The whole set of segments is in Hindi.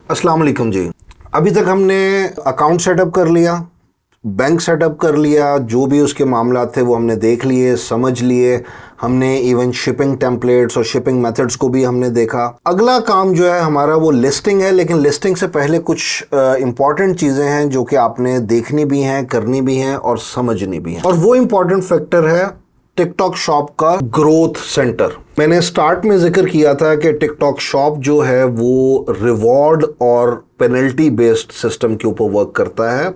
अस्सलाम वालेकुम जी। अभी तक हमने अकाउंट सेटअप कर लिया, बैंक सेटअप कर लिया, जो भी उसके मामला थे वो हमने देख लिए, समझ लिए। हमने इवन शिपिंग टेम्पलेट्स और शिपिंग मेथड्स को भी हमने देखा। अगला काम जो है हमारा वो लिस्टिंग है, लेकिन लिस्टिंग से पहले कुछ इंपॉर्टेंट चीज़ें हैं जो कि आपने देखनी भी हैं, करनी भी हैं और समझनी भी हैं। और वो इम्पॉर्टेंट फैक्टर है टिकटॉक शॉप का ग्रोथ सेंटर। मैंने स्टार्ट में जिक्र किया था कि टिकटॉक शॉप जो है वो रिवॉर्ड और पेनल्टी बेस्ड सिस्टम के ऊपर वर्क करता है।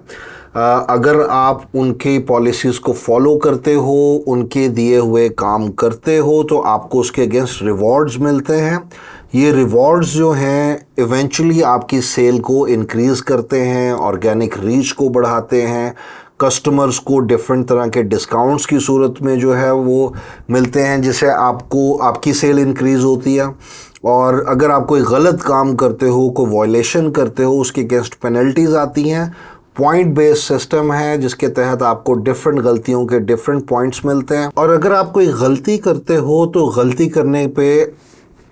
अगर आप उनकी पॉलिसीज़ को फॉलो करते हो, उनके दिए हुए काम करते हो, तो आपको उसके अगेंस्ट रिवॉर्ड्स मिलते हैं। ये रिवॉर्ड्स जो हैं इवेंचुअली आपकी सेल को इंक्रीज़ करते हैं, ऑर्गेनिक रीच को बढ़ाते हैं, कस्टमर्स को डिफरेंट तरह के डिस्काउंट्स की सूरत में जो है वो मिलते हैं, जिससे आपको आपकी सेल इंक्रीज़ होती है। और अगर आप कोई गलत काम करते हो, कोई वायलेशन करते हो, उसके अगेंस्ट पेनल्टीज़ आती हैं। पॉइंट बेस्ड सिस्टम है जिसके तहत आपको डिफरेंट गलतियों के डिफरेंट पॉइंट्स मिलते हैं। और अगर आप कोई गलती करते हो तो गलती करने पे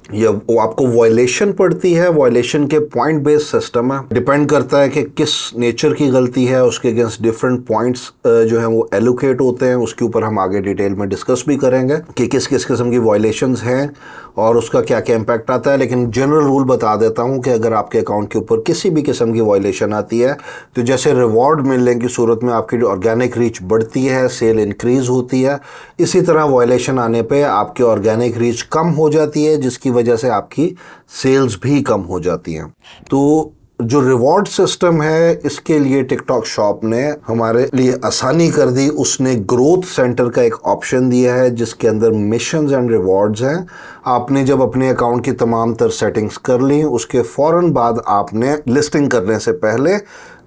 या वो आपको वायलेशन पड़ती है। वायलेशन के पॉइंट बेस्ड सिस्टम है, डिपेंड करता है कि किस नेचर की गलती है, उसके अगेंस्ट डिफरेंट पॉइंट्स जो है वो एलोकेट होते हैं। उसके ऊपर हम आगे डिटेल में डिस्कस भी करेंगे कि किस किस किस्म की वायलेशंस हैं और उसका क्या क्या इम्पैक्ट आता है। लेकिन जनरल रूल बता देता हूं कि अगर आपके अकाउंट के ऊपर किसी भी किस्म की वायलेशन आती है तो जैसे रिवॉर्ड मिलने की सूरत में आपकी ऑर्गेनिक रीच बढ़ती है, सेल इंक्रीज होती है, इसी तरह वायलेशन आने पे आपकी ऑर्गेनिक रीच कम हो जाती है, जिसकी वजह से आपकी सेल्स भी कम हो जाती हैं। तो जो रिवॉर्ड सिस्टम है इसके लिए टिकटॉक शॉप ने हमारे लिए आसानी कर दी। उसने ग्रोथ सेंटर का एक ऑप्शन दिया है जिसके अंदर मिशंस एंड रिवॉर्ड्स हैं। आपने जब अपने अकाउंट की तमाम तर सेटिंग्स कर ली, उसके फ़ौरन बाद आपने लिस्टिंग करने से पहले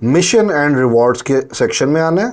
मिशन एंड रिवॉर्ड्स के सेक्शन में आना है।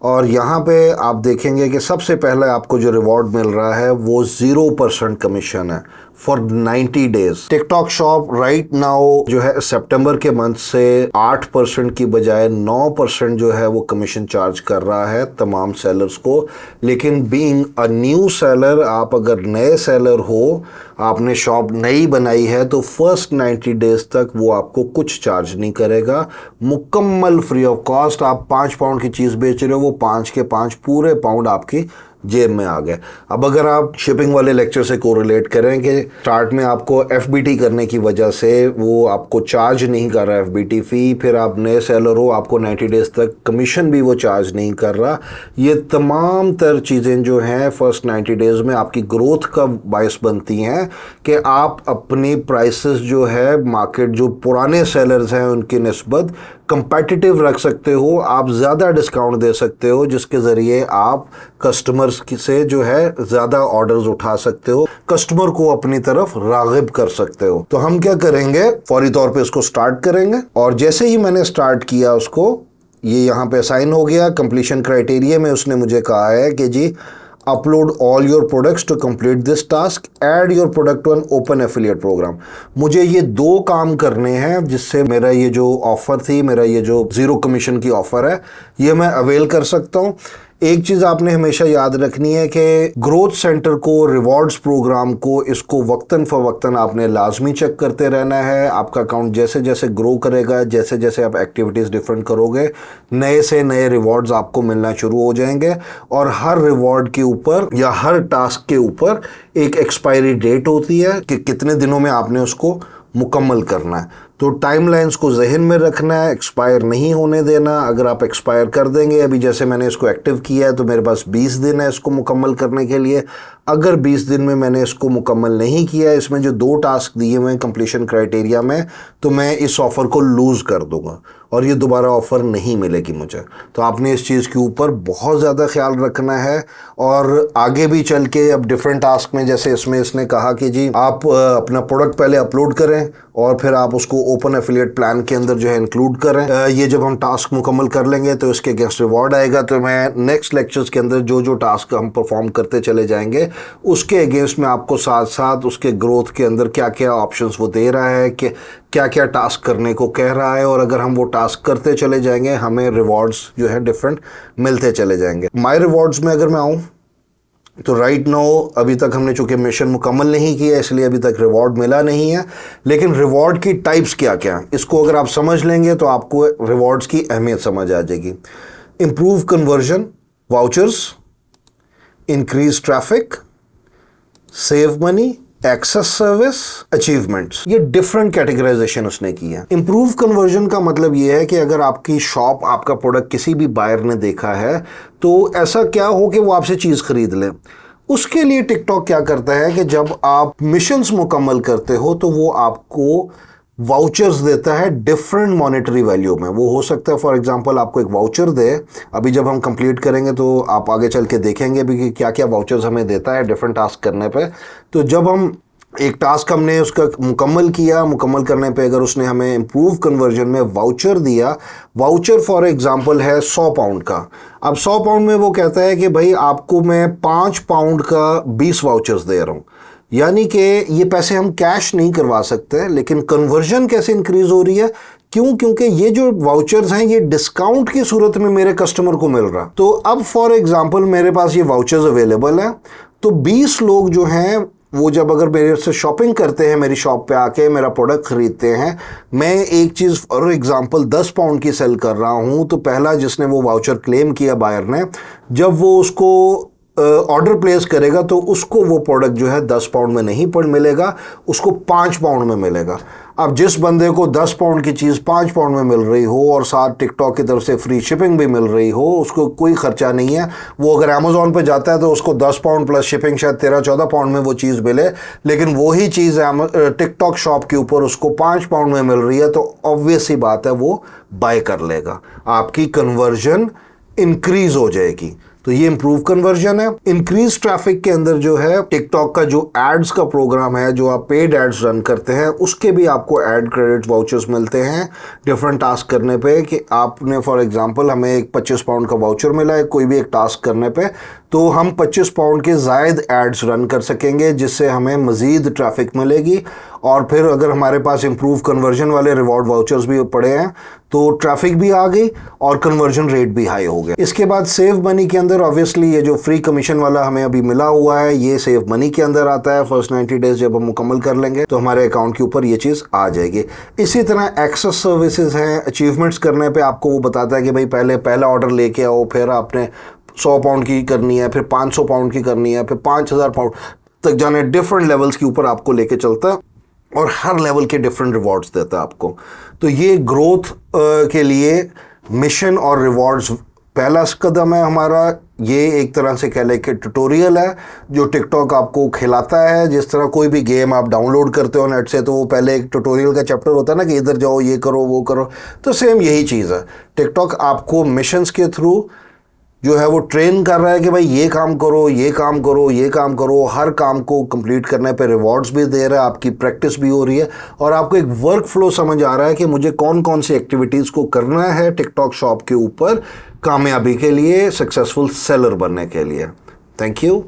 और यहाँ पे आप देखेंगे कि सबसे पहले आपको जो रिवॉर्ड मिल रहा है वो 0% कमीशन है for 90 days. TikTok shop right now जो है सितंबर के मंथ से 8% की बजाय 9% जो है वो कमीशन चार्ज कर रहा है तमाम सेलर्स को। लेकिन बीइंग अ न्यू सेलर, आप अगर नए सेलर हो, आपने शॉप नई बनाई है, तो फर्स्ट 90 डेज तक वो आपको कुछ चार्ज नहीं करेगा, मुकम्मल फ्री ऑफ कॉस्ट। आप 5 पाउंड की चीज़ बेच रहे हो, वो 5 के 5 पूरे पाउंड आपकी जेब में आ गए। अब अगर आप शिपिंग वाले लेक्चर से कोरिलेट करें कि स्टार्ट में आपको एफबीटी करने की वजह से वो आपको चार्ज नहीं कर रहा एफबीटी फ़ी, फिर आप नए सेलर हो, आपको 90 डेज तक कमीशन भी वो चार्ज नहीं कर रहा, ये तमाम तर चीज़ें जो हैं फर्स्ट 90 डेज में आपकी ग्रोथ का बायस बनती हैं कि आप अपनी प्राइसेस जो है मार्केट जो पुराने सेलर्स हैं उनकी निस्बत कंपेटिटिव रख सकते हो। आप ज़्यादा डिस्काउंट दे सकते हो जिसके ज़रिए आप कस्टमर्स से जो है ज़्यादा ऑर्डर्स उठा सकते हो, कस्टमर को अपनी तरफ राग़िब कर सकते हो। तो हम क्या करेंगे, फौरी तौर पे इसको स्टार्ट करेंगे। और जैसे ही मैंने स्टार्ट किया उसको, ये यहाँ पे साइन हो गया। कंप्लीशन क्राइटेरिया में उसने मुझे कहा है कि जी upload all your products to complete this task, add your product to an open affiliate program. मुझे ये 2 काम करने हैं जिससे मेरा ये जो ऑफ़र थी, मेरा ये जो 0 कमीशन की ऑफ़र है, ये मैं अवेल कर सकता हूँ। एक चीज़ आपने हमेशा याद रखनी है कि ग्रोथ सेंटर को, रिवॉर्ड्स प्रोग्राम को, इसको वक्तन फ़वक्तन आपने लाजमी चेक करते रहना है। आपका अकाउंट जैसे जैसे ग्रो करेगा, जैसे जैसे आप एक्टिविटीज़ डिफरेंट करोगे, नए से नए रिवॉर्ड्स आपको मिलना शुरू हो जाएंगे। और हर रिवॉर्ड के ऊपर या हर टास्क के ऊपर एक एक्सपायरी डेट होती है कि कितने दिनों में आपने उसको मुकम्मल करना है। तो टाइमलाइंस को जहन में रखना है, एक्सपायर नहीं होने देना। अगर आप एक्सपायर कर देंगे, अभी जैसे मैंने इसको एक्टिव किया है तो मेरे पास 20 दिन है इसको मुकम्मल करने के लिए। अगर 20 दिन में मैंने इसको मुकम्मल नहीं किया, इसमें जो 2 टास्क दिए हुए हैं कंप्लीशन क्राइटेरिया में, तो मैं इस ऑफ़र को लूज़ कर दूंगा और ये दोबारा ऑफ़र नहीं मिलेगी मुझे। तो आपने इस चीज़ के ऊपर बहुत ज़्यादा ख्याल रखना है। और आगे भी चल के अब डिफरेंट टास्क में, जैसे इसमें इसने कहा कि जी आप अपना प्रोडक्ट पहले अपलोड करें और फिर आप उसको ओपन एफिलिएट प्लान के अंदर जो है इंक्लूड करें। ये जब हम टास्क मुकम्मल कर लेंगे तो इसके अगेंस्ट रिवॉर्ड आएगा। तो मैं नेक्स्ट लेक्चर्स के अंदर जो जो टास्क हम परफॉर्म करते चले जाएंगे उसके अगेंस्ट में आपको साथ साथ उसके ग्रोथ के अंदर क्या क्या ऑप्शंस वो दे रहा है, कि क्या क्या टास्क करने को कह रहा है, और अगर हम वो टास्क करते चले जाएंगे हमें रिवॉर्ड्स जो है डिफरेंट मिलते चले जाएंगे। माय रिवॉर्ड्स में अगर मैं आऊँ तो राइट नाउ अभी तक हमने चूंकि मिशन मुकम्मल नहीं किया इसलिए अभी तक रिवॉर्ड मिला नहीं है, लेकिन रिवॉर्ड की टाइप्स क्या क्या हैं इसको अगर आप समझ लेंगे तो आपको रिवॉर्ड्स की अहमियत समझ आ जाएगी। Improve conversion vouchers, increase traffic, save money, access service, achievements, ये डिफरेंट कैटेगराइजेशन उसने की है। इंप्रूव कन्वर्जन का मतलब ये है कि अगर आपकी शॉप आपका प्रोडक्ट किसी भी बायर ने देखा है तो ऐसा क्या हो कि वो आपसे चीज़ खरीद ले। उसके लिए टिकटॉक क्या करता है कि जब आप मिशंस मुकम्मल करते हो तो वो आपको वाउचर्स देता है डिफरेंट मॉनेटरी वैल्यू में। वो हो सकता है फॉर एग्जांपल आपको एक वाउचर दे, अभी जब हम कंप्लीट करेंगे तो आप आगे चल के देखेंगे भी कि क्या क्या वाउचर्स हमें देता है डिफरेंट टास्क करने पे। तो जब हम एक टास्क हमने उसका मुकम्मल किया, मुकम्मल करने पे अगर उसने हमें इम्प्रूव कन्वर्जन में वाउचर दिया, वाउचर फॉर एग्जांपल है 100 पाउंड का। अब 100 पाउंड में वो कहता है कि भाई आपको मैं 5 पाउंड का 20 वाउचर्स दे रहा हूँ, यानी कि ये पैसे हम कैश नहीं करवा सकते, लेकिन कन्वर्जन कैसे इंक्रीज हो रही है, क्यों? क्योंकि ये जो वाउचर्स हैं ये डिस्काउंट की सूरत में मेरे कस्टमर को मिल रहा। तो अब फॉर एग्जांपल मेरे पास ये वाउचर्स अवेलेबल है, तो 20 लोग जो हैं वो जब अगर मेरे से शॉपिंग करते हैं, मेरी शॉप पे आके मेरा प्रोडक्ट खरीदते हैं, मैं एक चीज़ फॉर एग्जांपल 10 पाउंड की सेल कर रहा हूँ, तो पहला जिसने वो वाउचर क्लेम किया बायर ने, जब वो उसको ऑर्डर प्लेस करेगा तो उसको वो प्रोडक्ट जो है 10 पाउंड में नहीं पर मिलेगा, उसको 5 पाउंड में मिलेगा। अब जिस बंदे को 10 पाउंड की चीज़ 5 पाउंड में मिल रही हो और साथ टिकटॉक की तरफ से फ्री शिपिंग भी मिल रही हो, उसको कोई खर्चा नहीं है, वो अगर अमेज़ॉन पे जाता है तो उसको 10 पाउंड प्लस शिपिंग शायद 13-14 पाउंड में वो चीज़ मिले, लेकिन वही चीज़ टिकटॉक शॉप के ऊपर उसको 5 पाउंड में मिल रही है, तो ऑब्वियस सी बात है वो बाय कर लेगा, आपकी कन्वर्जन इंक्रीज हो जाएगी। तो ये इंप्रूव कन्वर्जन है। इंक्रीज ट्रैफिक के अंदर जो है टिकटॉक का जो एड्स का प्रोग्राम है, जो आप पेड एड्स रन करते हैं, उसके भी आपको एड क्रेडिट वाउचर्स मिलते हैं डिफरेंट टास्क करने पे। कि आपने फॉर एग्जांपल हमें एक 25 पाउंड का वाउचर मिला है कोई भी एक टास्क करने पे, तो हम 25 पाउंड के ज़ायद एड्स रन कर सकेंगे जिससे हमें मज़ीद ट्रैफिक मिलेगी। और फिर अगर हमारे पास इंप्रूव कन्वर्जन वाले रिवॉर्ड वाउचर्स भी पड़े हैं तो ट्रैफिक भी आ गई और कन्वर्जन रेट भी हाई हो गया। इसके बाद सेव मनी के अंदर ऑब्वियसली ये जो फ्री कमीशन वाला हमें अभी मिला हुआ है ये सेव मनी के अंदर आता है। फर्स्ट 90 डेज जब हम मुकम्मल कर लेंगे तो हमारे अकाउंट के ऊपर ये चीज़ आ जाएगी। इसी तरह एक्सेस सर्विसेज हैं, अचीवमेंट्स करने पे आपको वो बताता है कि भाई पहला ऑर्डर लेके आओ, फिर आपने 100 पाउंड की करनी है, फिर 500 पाउंड की करनी है, फिर 5000 पाउंड तक जाने, डिफरेंट लेवल्स के ऊपर आपको लेके चलता है और हर लेवल के डिफरेंट रिवॉर्ड्स देता है आपको। तो ये ग्रोथ के लिए मिशन और रिवॉर्ड्स पहला कदम है हमारा। ये एक तरह से कह लें कि ट्यूटोरियल है जो टिकटॉक आपको खिलाता है। जिस तरह कोई भी गेम आप डाउनलोड करते हो नेट से तो वो पहले एक ट्यूटोरियल का चैप्टर होता है ना कि इधर जाओ, ये करो, वो करो, तो सेम यही चीज़ है। टिकटॉक आपको मिशंस के थ्रू जो है वो ट्रेन कर रहा है कि भाई ये काम करो, ये काम करो, ये काम करो। हर काम को कंप्लीट करने पे रिवॉर्ड्स भी दे रहा है, आपकी प्रैक्टिस भी हो रही है और आपको एक वर्क फ्लो समझ आ रहा है कि मुझे कौन कौन सी एक्टिविटीज़ को करना है टिकटॉक शॉप के ऊपर कामयाबी के लिए, सक्सेसफुल सेलर बनने के लिए। Thank you.